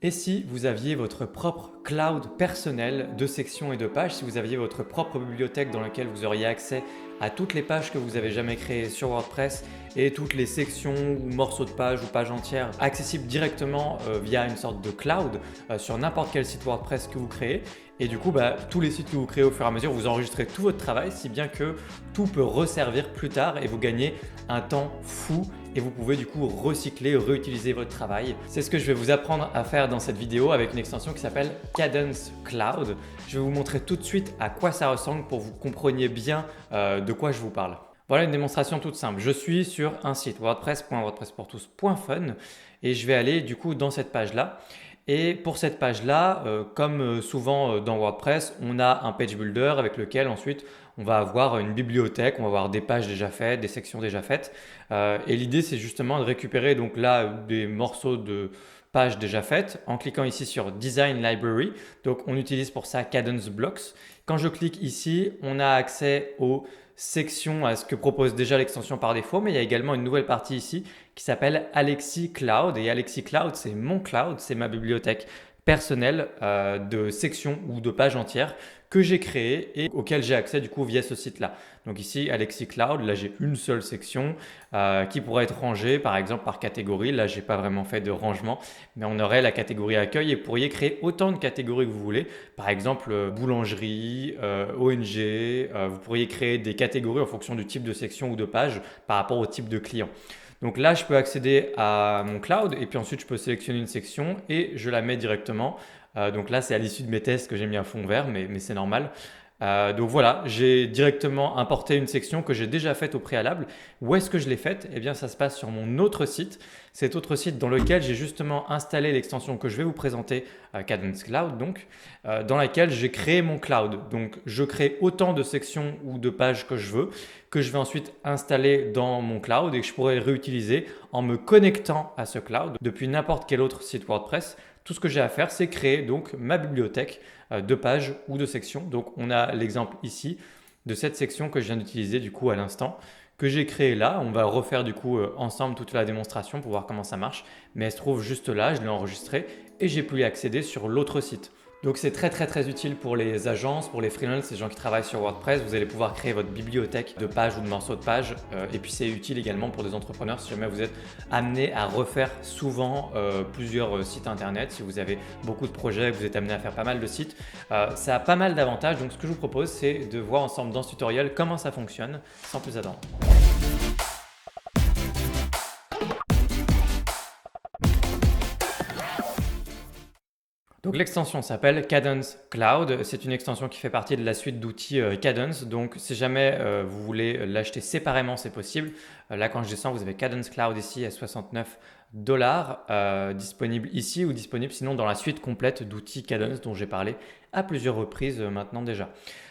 Et si vous aviez votre propre cloud personnel de sections et de pages, si vous aviez votre propre bibliothèque dans laquelle vous auriez accès à toutes les pages que vous avez jamais créées sur WordPress et toutes les sections ou morceaux de pages ou pages entières accessibles directement via une sorte de cloud sur n'importe quel site WordPress que vous créez. Et du coup, tous les sites que vous créez au fur et à mesure, vous enregistrez tout votre travail, si bien que tout peut resservir plus tard et vous gagnez un temps fou et vous pouvez du coup recycler, réutiliser votre travail. C'est ce que je vais vous apprendre à faire dans cette vidéo avec une extension qui s'appelle Kadence Cloud. Je vais vous montrer tout de suite à quoi ça ressemble pour que vous compreniez bien de quoi je vous parle. Voilà une démonstration toute simple. Je suis sur un site wordpress.wordpressportous.fun et je vais aller du coup dans cette page-là. Et pour cette page-là, comme souvent dans WordPress, on a un page builder avec lequel ensuite on va avoir une bibliothèque, on va avoir des pages déjà faites, des sections déjà faites. Et l'idée, c'est justement de récupérer donc là des morceaux de pages déjà faites en cliquant ici sur Design Library. Donc on utilise pour ça Kadence Blocks. Quand je clique ici, on a accès aux sections, à ce que propose déjà l'extension par défaut, mais il y a également une nouvelle partie ici qui s'appelle Alexi Cloud. Et Alexi Cloud, c'est mon cloud, c'est ma bibliothèque personnelle de sections ou de pages entières que j'ai créées et auxquelles j'ai accès du coup via ce site-là. Donc ici, Alexi Cloud, là j'ai une seule section qui pourrait être rangée par exemple par catégorie. Là, j'ai pas vraiment fait de rangement, mais on aurait la catégorie accueil et vous pourriez créer autant de catégories que vous voulez. Par exemple, boulangerie, ONG, vous pourriez créer des catégories en fonction du type de section ou de page par rapport au type de client. Donc là, je peux accéder à mon cloud et puis ensuite, je peux sélectionner une section et je la mets directement. Donc là, c'est à l'issue de mes tests que j'ai mis un fond vert, mais c'est normal. Donc voilà, j'ai directement importé une section que j'ai déjà faite au préalable. Où est-ce que je l'ai faite? Eh bien, ça se passe sur mon autre site. Cet autre site dans lequel j'ai justement installé l'extension que je vais vous présenter, Kadence Cloud, donc, dans laquelle j'ai créé mon cloud. Donc, je crée autant de sections ou de pages que je veux, que je vais ensuite installer dans mon cloud et que je pourrai réutiliser en me connectant à ce cloud depuis n'importe quel autre site WordPress. Tout ce que j'ai à faire, c'est créer donc ma bibliothèque de pages ou de sections. Donc, on a l'exemple ici de cette section que je viens d'utiliser du coup à l'instant, que j'ai créée là. On va refaire du coup ensemble toute la démonstration pour voir comment ça marche. Mais elle se trouve juste là, je l'ai enregistrée et j'ai pu y accéder sur l'autre site. Donc c'est très utile pour les agences, pour les freelances, les gens qui travaillent sur WordPress. Vous allez pouvoir créer votre bibliothèque de pages ou de morceaux de pages. Et puis c'est utile également pour des entrepreneurs si jamais vous êtes amené à refaire souvent plusieurs sites internet. Si vous avez beaucoup de projets, que vous êtes amené à faire pas mal de sites, ça a pas mal d'avantages. Donc ce que je vous propose, c'est de voir ensemble dans ce tutoriel comment ça fonctionne sans plus attendre. Donc l'extension s'appelle Kadence Cloud. C'est une extension qui fait partie de la suite d'outils Kadence. Donc si jamais vous voulez l'acheter séparément, c'est possible. Là, quand je descends, vous avez Kadence Cloud ici à 69 dollars disponible ici ou disponible sinon dans la suite complète d'outils Kadence dont j'ai parlé à plusieurs reprises maintenant déjà.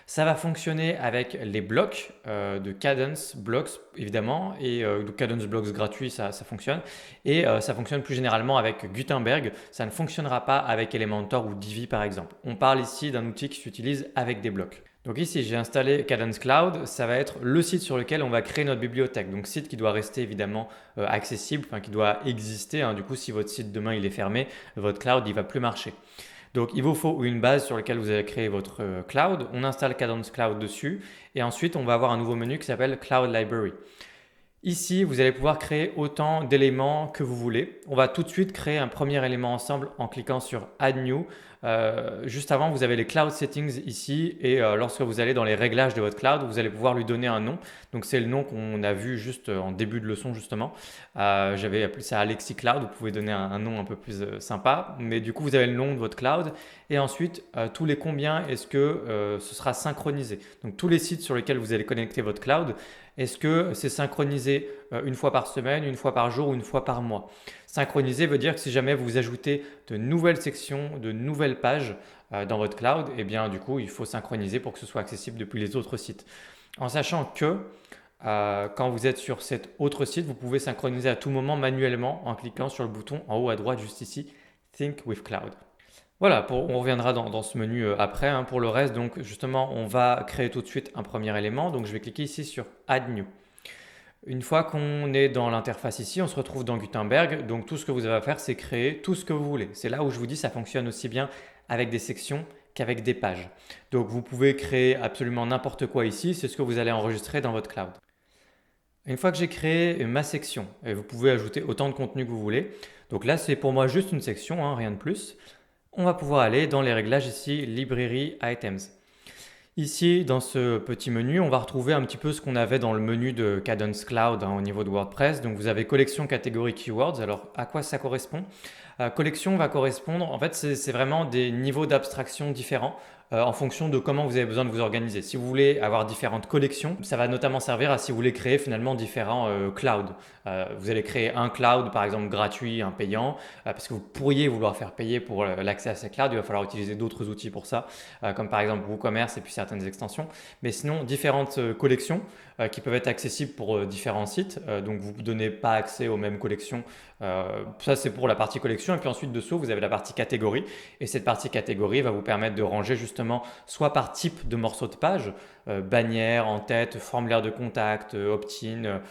Ça va fonctionner avec les blocs de Kadence Blocks évidemment et de Kadence Blocks gratuit, ça fonctionne. Et ça fonctionne plus généralement avec Gutenberg. Ça ne fonctionnera pas avec Elementor ou Divi par exemple. On parle ici d'un outil qui s'utilise avec des blocs. Donc ici, j'ai installé Kadence Cloud. Ça va être le site sur lequel on va créer notre bibliothèque. Donc site qui doit rester évidemment accessible, enfin qui doit exister. Du coup, si votre site demain il est fermé, votre cloud il va plus marcher. Donc il vous faut une base sur laquelle vous allez créer votre cloud. On installe Kadence Cloud dessus et ensuite on va avoir un nouveau menu qui s'appelle Cloud Library. Ici, vous allez pouvoir créer autant d'éléments que vous voulez. On va tout de suite créer un premier élément ensemble en cliquant sur Add New. Juste avant, vous avez les Cloud Settings ici et lorsque vous allez dans les réglages de votre cloud, vous allez pouvoir lui donner un nom. Donc c'est le nom qu'on a vu juste en début de leçon justement. J'avais appelé ça Alexi Cloud. Vous pouvez donner un nom un peu plus sympa. Mais du coup, vous avez le nom de votre cloud et ensuite tous les combien est-ce que ce sera synchronisé. Donc tous les sites sur lesquels vous allez connecter votre cloud, est-ce que c'est synchronisé une fois par semaine, une fois par jour ou une fois par mois? Synchronisé veut dire que si jamais vous ajoutez de nouvelles sections, de nouvelles pages dans votre cloud, eh bien du coup il faut synchroniser pour que ce soit accessible depuis les autres sites. En sachant que quand vous êtes sur cet autre site, vous pouvez synchroniser à tout moment manuellement en cliquant sur le bouton en haut à droite juste ici, Sync with Cloud. Voilà, on reviendra dans ce menu après. Pour le reste, donc justement, on va créer tout de suite un premier élément. Donc je vais cliquer ici sur Add New. Une fois qu'on est dans l'interface ici, on se retrouve dans Gutenberg. Donc tout ce que vous avez à faire, c'est créer tout ce que vous voulez. C'est là où je vous dis ça fonctionne aussi bien avec des sections qu'avec des pages. Donc vous pouvez créer absolument n'importe quoi ici. C'est ce que vous allez enregistrer dans votre cloud. Une fois que j'ai créé ma section, et vous pouvez ajouter autant de contenu que vous voulez. Donc là, c'est pour moi juste une section, hein, rien de plus. On va pouvoir aller dans les réglages ici, Library Items. Ici, dans ce petit menu, on va retrouver un petit peu ce qu'on avait dans le menu de Cadence Cloud au niveau de WordPress. Donc vous avez collection, catégorie, keywords. Alors à quoi ça correspond? Collection va correspondre, en fait c'est vraiment des niveaux d'abstraction différents en fonction de comment vous avez besoin de vous organiser. Si vous voulez avoir différentes collections, ça va notamment servir à si vous voulez créer finalement différents clouds. Vous allez créer un cloud par exemple gratuit, un payant, parce que vous pourriez vouloir faire payer pour l'accès à ces clouds, il va falloir utiliser d'autres outils pour ça, comme par exemple WooCommerce et puis certaines extensions. Mais sinon, différentes collections qui peuvent être accessibles pour différents sites, donc vous ne donnez pas accès aux mêmes collections. Ça c'est pour la partie collection, et puis ensuite dessous vous avez la partie catégorie, et cette partie catégorie va vous permettre de ranger justement soit par type de morceau de page, bannière, en-tête, formulaire de contact, opt-in,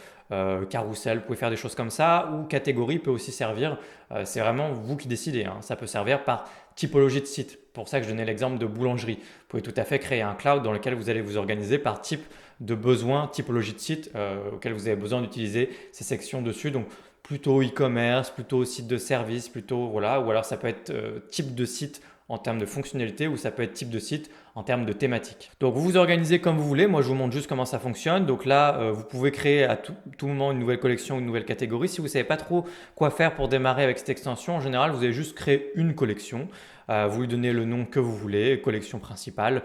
carrousel, vous pouvez faire des choses comme ça, ou catégorie peut aussi servir, c'est vraiment vous qui décidez, hein. Ça peut servir par typologie de site, pour ça que je donnais l'exemple de boulangerie. Vous pouvez tout à fait créer un cloud dans lequel vous allez vous organiser par type de besoin, typologie de site auquel vous avez besoin d'utiliser ces sections dessus. Donc plutôt e-commerce, plutôt site de service, plutôt voilà, ou alors ça peut être type de site en termes de fonctionnalité, ou ça peut être type de site en termes de thématique. Donc vous vous organisez comme vous voulez, moi je vous montre juste comment ça fonctionne. Donc là vous pouvez créer à tout moment une nouvelle collection, une nouvelle catégorie. Si vous ne savez pas trop quoi faire pour démarrer avec cette extension, en général vous allez juste créer une collection. Vous lui donnez le nom que vous voulez, collection principale.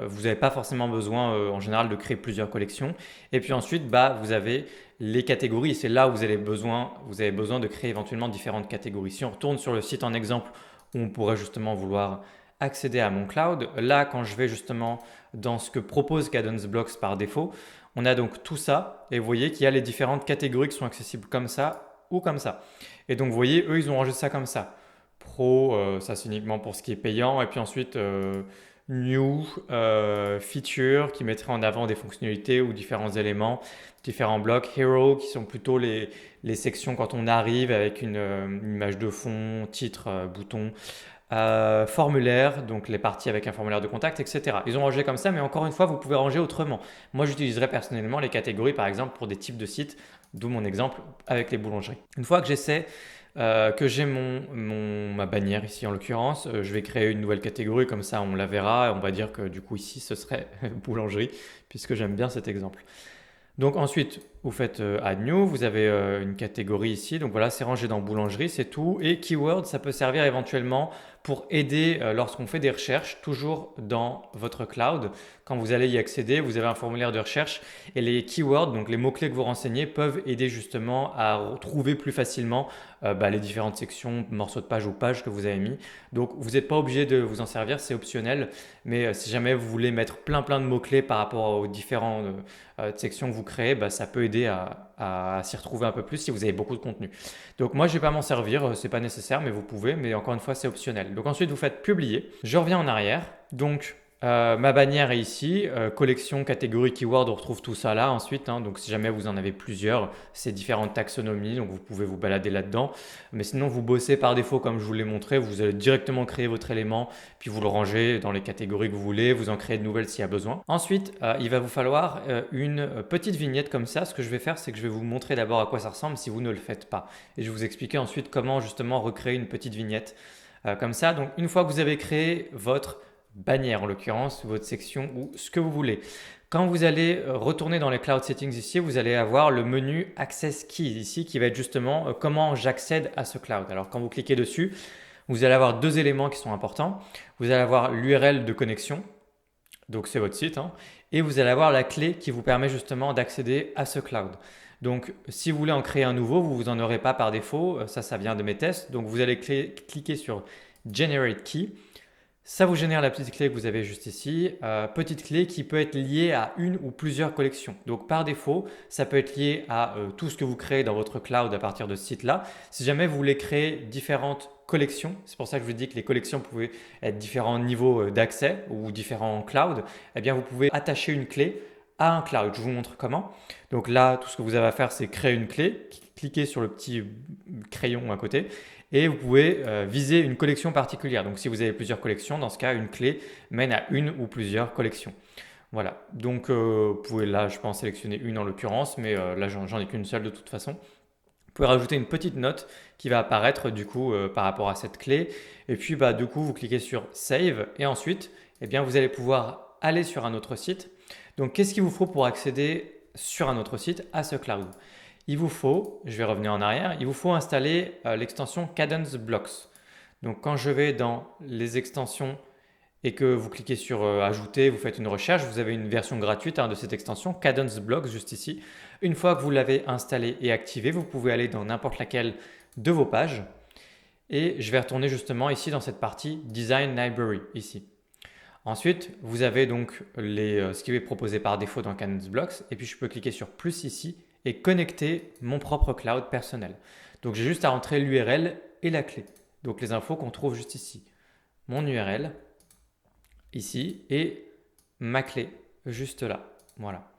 Vous n'avez pas forcément besoin en général de créer plusieurs collections. Et puis ensuite, vous avez les catégories. C'est là où vous avez besoin de créer éventuellement différentes catégories. Si on retourne sur le site en exemple où on pourrait justement vouloir accéder à mon cloud, là quand je vais justement dans ce que propose Cadence Blocks par défaut, on a donc tout ça et vous voyez qu'il y a les différentes catégories qui sont accessibles comme ça ou comme ça. Et donc vous voyez, eux ils ont rangé ça comme ça. Pro, ça c'est uniquement pour ce qui est payant, et puis ensuite New, Feature qui mettrait en avant des fonctionnalités ou différents éléments, différents blocs, Hero qui sont plutôt les sections quand on arrive avec une image de fond, titre, bouton, formulaire, donc les parties avec un formulaire de contact, etc. Ils ont rangé comme ça, mais encore une fois, vous pouvez ranger autrement. Moi, j'utiliserais personnellement les catégories, par exemple, pour des types de sites, d'où mon exemple avec les boulangeries. Une fois que j'essaie que j'ai ma bannière ici en l'occurrence, je vais créer une nouvelle catégorie, comme ça on la verra, on va dire que du coup ici ce serait boulangerie, puisque j'aime bien cet exemple. Donc ensuite, vous faites Add New, vous avez une catégorie ici, donc voilà, c'est rangé dans boulangerie, c'est tout. Et Keyword, ça peut servir éventuellement pour aider lorsqu'on fait des recherches, toujours dans votre cloud. Quand vous allez y accéder, vous avez un formulaire de recherche et les keywords, donc les mots-clés que vous renseignez, peuvent aider justement à trouver plus facilement les différentes sections, morceaux de page ou pages que vous avez mis. Donc vous n'êtes pas obligé de vous en servir, c'est optionnel, mais si jamais vous voulez mettre plein de mots-clés par rapport aux différentes sections que vous créez, ça peut aider à s'y retrouver un peu plus si vous avez beaucoup de contenu. Donc moi je ne vais pas m'en servir, c'est pas nécessaire, mais vous pouvez, mais encore une fois c'est optionnel. Donc ensuite vous faites publier, je reviens en arrière, donc ma bannière est ici, collection, catégorie, keyword, on retrouve tout ça là ensuite, hein. Donc si jamais vous en avez plusieurs, c'est différentes taxonomies, donc vous pouvez vous balader là-dedans. Mais sinon vous bossez par défaut comme je vous l'ai montré, vous allez directement créer votre élément, puis vous le rangez dans les catégories que vous voulez, vous en créez de nouvelles s'il y a besoin. Ensuite, il va vous falloir une petite vignette comme ça. Ce que je vais faire, c'est que je vais vous montrer d'abord à quoi ça ressemble si vous ne le faites pas. Et je vais vous expliquer ensuite comment justement recréer une petite vignette comme ça. Donc une fois que vous avez créé votre bannière en l'occurrence, votre section ou ce que vous voulez. Quand vous allez retourner dans les Cloud Settings ici, vous allez avoir le menu Access Keys ici qui va être justement comment j'accède à ce cloud. Alors quand vous cliquez dessus, vous allez avoir deux éléments qui sont importants. Vous allez avoir l'URL de connexion, donc c'est votre site, hein, et vous allez avoir la clé qui vous permet justement d'accéder à ce cloud. Donc si vous voulez en créer un nouveau, vous en aurez pas par défaut, ça vient de mes tests. Donc vous allez cliquer sur Generate Key. Ça vous génère la petite clé que vous avez juste ici, petite clé qui peut être liée à une ou plusieurs collections. Donc par défaut, ça peut être lié à tout ce que vous créez dans votre cloud à partir de ce site-là. Si jamais vous voulez créer différentes collections, c'est pour ça que je vous dis que les collections pouvaient être différents niveaux d'accès ou différents clouds, eh bien vous pouvez attacher une clé à un cloud. Je vous montre comment. Donc là, tout ce que vous avez à faire, c'est créer une clé, cliquez sur le petit crayon à côté et vous pouvez viser une collection particulière. Donc si vous avez plusieurs collections, dans ce cas, une clé mène à une ou plusieurs collections. Voilà, donc vous pouvez là, je peux en sélectionner une en l'occurrence, mais là, j'en ai qu'une seule de toute façon. Vous pouvez rajouter une petite note qui va apparaître du coup par rapport à cette clé. Et puis du coup, vous cliquez sur Save et ensuite, eh bien, vous allez pouvoir aller sur un autre site. Donc, qu'est-ce qu'il vous faut pour accéder sur un autre site à ce cloud? Il vous faut, je vais revenir en arrière, il vous faut installer l'extension Cadence Blocks. Donc, quand je vais dans les extensions et que vous cliquez sur Ajouter, vous faites une recherche, vous avez une version gratuite de cette extension, Cadence Blocks, juste ici. Une fois que vous l'avez installé et activé, vous pouvez aller dans n'importe laquelle de vos pages. Et je vais retourner justement ici dans cette partie Design Library, ici. Ensuite, vous avez donc ce qui est proposé par défaut dans Cadence Blocks. Et puis, je peux cliquer sur plus ici et connecter mon propre cloud personnel. Donc, j'ai juste à rentrer l'URL et la clé. Donc, les infos qu'on trouve juste ici. Mon URL, ici, et ma clé, juste là. Voilà.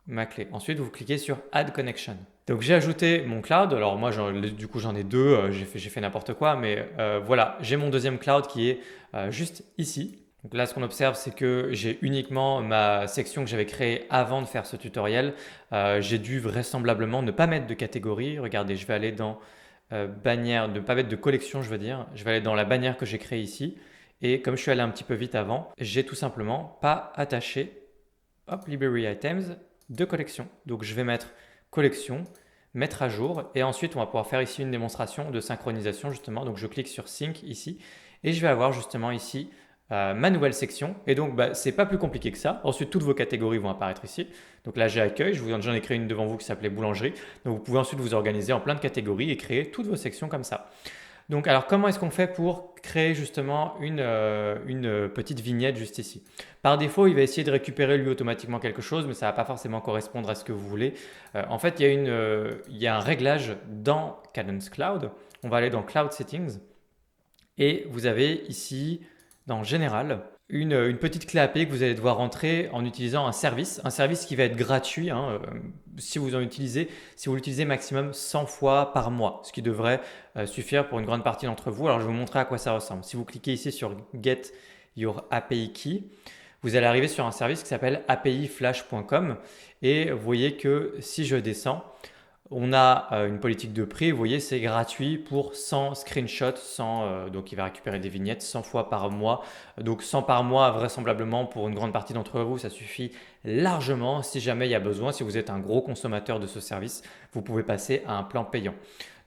Ma clé. Ensuite, vous cliquez sur Add Connection. Donc, j'ai ajouté mon cloud. Alors, moi, du coup, j'en ai deux. J'ai fait n'importe quoi. Mais voilà, j'ai mon deuxième cloud qui est juste ici. Donc là, ce qu'on observe, c'est que j'ai uniquement ma section que j'avais créée avant de faire ce tutoriel. J'ai dû vraisemblablement ne pas mettre de catégorie. Regardez, je vais aller dans bannière, ne pas mettre de collection, je veux dire. Je vais aller dans la bannière que j'ai créée ici. Et comme je suis allé un petit peu vite avant, j'ai tout simplement pas attaché Library Items de collection. Donc je vais mettre collection, mettre à jour et ensuite on va pouvoir faire ici une démonstration de synchronisation justement. Donc je clique sur Sync ici et je vais avoir justement ici ma nouvelle section. Et donc c'est pas plus compliqué que ça. Ensuite toutes vos catégories vont apparaître ici. Donc là j'ai accueil, j'en ai créé une devant vous qui s'appelait boulangerie. Donc vous pouvez ensuite vous organiser en plein de catégories et créer toutes vos sections comme ça. Donc, alors comment est-ce qu'on fait pour créer justement une petite vignette juste ici? Par défaut, il va essayer de récupérer lui automatiquement quelque chose, mais ça ne va pas forcément correspondre à ce que vous voulez. En fait, il y a un réglage dans Cadence Cloud. On va aller dans Cloud Settings et vous avez ici dans Général une petite clé API que vous allez devoir rentrer en utilisant un service qui va être gratuit si vous l'utilisez maximum 100 fois par mois, ce qui devrait suffire pour une grande partie d'entre vous. Alors je vais vous montrer à quoi ça ressemble. Si vous cliquez ici sur Get Your API Key, vous allez arriver sur un service qui s'appelle apiflash.com et vous voyez que si je descends, on a une politique de prix, vous voyez, c'est gratuit pour 100 screenshots, donc il va récupérer des vignettes 100 fois par mois. Donc 100 par mois, vraisemblablement pour une grande partie d'entre vous, ça suffit largement. Si jamais il y a besoin, si vous êtes un gros consommateur de ce service, vous pouvez passer à un plan payant.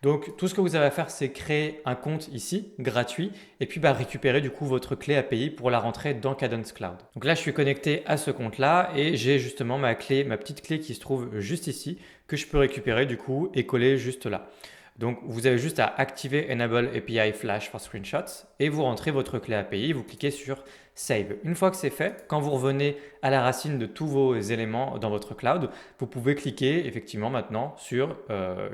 Donc tout ce que vous avez à faire, c'est créer un compte ici, gratuit, et puis récupérer du coup votre clé API pour la rentrer dans Cadence Cloud. Donc là, je suis connecté à ce compte-là et j'ai justement ma petite clé qui se trouve juste ici, que je peux récupérer du coup et coller juste là. Donc vous avez juste à activer Enable API Flash for Screenshots et vous rentrez votre clé API, vous cliquez sur Save. Une fois que c'est fait, quand vous revenez à la racine de tous vos éléments dans votre cloud, vous pouvez cliquer effectivement maintenant sur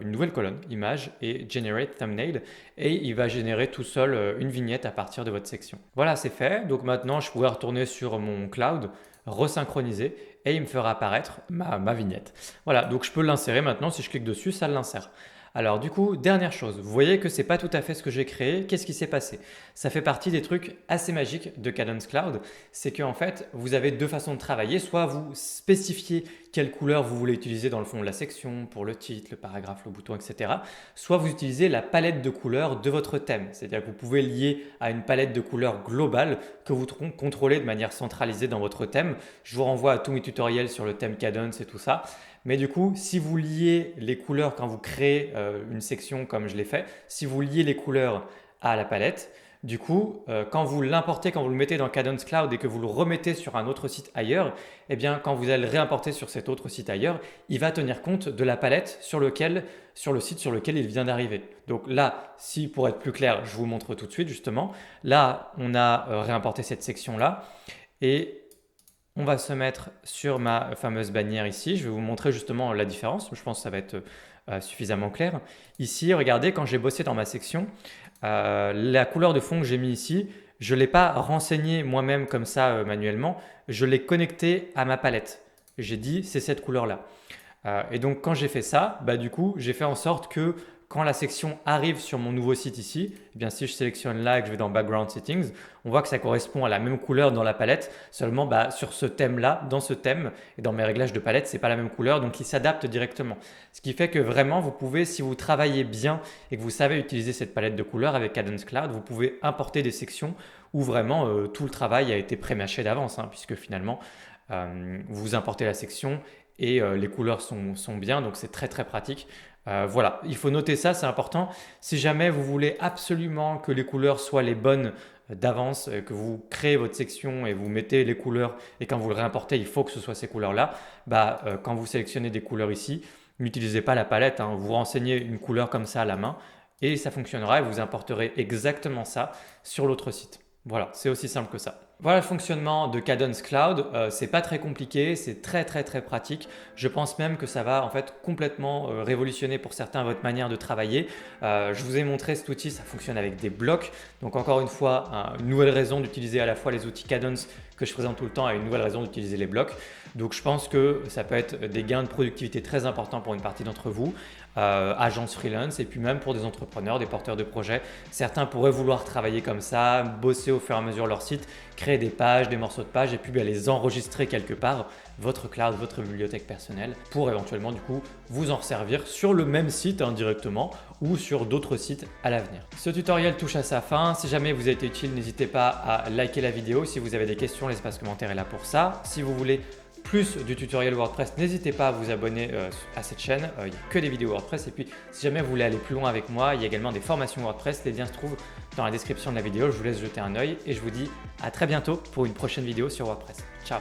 une nouvelle colonne, Image et Generate Thumbnail et il va générer tout seul une vignette à partir de votre section. Voilà, c'est fait. Donc maintenant, je pourrais retourner sur mon cloud, resynchroniser et il me fera apparaître ma vignette. Voilà, donc je peux l'insérer maintenant. Si je clique dessus, ça l'insère. Alors du coup, dernière chose, vous voyez que ce n'est pas tout à fait ce que j'ai créé. Qu'est-ce qui s'est passé? Ça fait partie des trucs assez magiques de Cadence Cloud. C'est qu'en fait, vous avez deux façons de travailler. Soit vous spécifiez quelle couleur vous voulez utiliser dans le fond de la section, pour le titre, le paragraphe, le bouton, etc. Soit vous utilisez la palette de couleurs de votre thème. C'est-à-dire que vous pouvez lier à une palette de couleurs globale que vous contrôlez de manière centralisée dans votre thème. Je vous renvoie à tous mes tutoriels sur le thème Cadence et tout ça. Mais du coup, si vous liez les couleurs quand vous créez une section comme je l'ai fait, si vous liez les couleurs à la palette, du coup, quand vous l'importez, quand vous le mettez dans Cadence Cloud et que vous le remettez sur un autre site ailleurs, eh bien, quand vous allez le réimporter sur cet autre site ailleurs, il va tenir compte de la palette sur le site sur lequel il vient d'arriver. Donc là, si pour être plus clair, je vous montre tout de suite justement, là, on a réimporté cette section-là et on va se mettre sur ma fameuse bannière ici. Je vais vous montrer justement la différence. Je pense que ça va être suffisamment clair. Ici, regardez, quand j'ai bossé dans ma section, la couleur de fond que j'ai mis ici, je ne l'ai pas renseigné moi-même comme ça manuellement. Je l'ai connecté à ma palette. j'ai dit c'est cette couleur-là. Et donc quand j'ai fait ça, du coup j'ai fait en sorte que quand la section arrive sur mon nouveau site ici, eh bien si je sélectionne là et que je vais dans Background Settings, on voit que ça correspond à la même couleur dans la palette, seulement sur ce thème-là, dans ce thème et dans mes réglages de palette, c'est pas la même couleur, donc il s'adapte directement. Ce qui fait que vraiment, vous pouvez, si vous travaillez bien et que vous savez utiliser cette palette de couleurs avec Cadence Cloud, vous pouvez importer des sections où vraiment tout le travail a été pré-mâché d'avance, puisque finalement, vous importez la section et les couleurs sont bien, donc c'est très très pratique. Voilà, il faut noter ça, c'est important. Si jamais vous voulez absolument que les couleurs soient les bonnes d'avance, que vous créez votre section et vous mettez les couleurs et quand vous le réimportez, il faut que ce soit ces couleurs-là, quand vous sélectionnez des couleurs ici, n'utilisez pas la palette, vous renseignez une couleur comme ça à la main et ça fonctionnera et vous importerez exactement ça sur l'autre site. Voilà, c'est aussi simple que ça. Voilà le fonctionnement de Cadence Cloud. C'est pas très compliqué, c'est très très très pratique. Je pense même que ça va en fait complètement révolutionner pour certains votre manière de travailler. Je vous ai montré cet outil, ça fonctionne avec des blocs. Donc encore une fois, une nouvelle raison d'utiliser à la fois les outils Cadence que je présente tout le temps et une nouvelle raison d'utiliser les blocs. Donc je pense que ça peut être des gains de productivité très importants pour une partie d'entre vous, agences freelance et puis même pour des entrepreneurs, des porteurs de projets. Certains pourraient vouloir travailler comme ça, bosser au fur et à mesure leur site, créer des pages, des morceaux de pages et puis les enregistrer quelque part, votre cloud, votre bibliothèque personnelle pour éventuellement du coup vous en servir sur le même site indirectement ou sur d'autres sites à l'avenir. Ce tutoriel touche à sa fin. Si jamais vous avez été utile, n'hésitez pas à liker la vidéo. Si vous avez des questions, l'espace commentaire est là pour ça. Si vous voulez plus du tutoriel WordPress, n'hésitez pas à vous abonner à cette chaîne. Il n'y a que des vidéos WordPress. Et puis, si jamais vous voulez aller plus loin avec moi, il y a également des formations WordPress. Les liens se trouvent dans la description de la vidéo. Je vous laisse jeter un œil et je vous dis à très bientôt pour une prochaine vidéo sur WordPress. Ciao!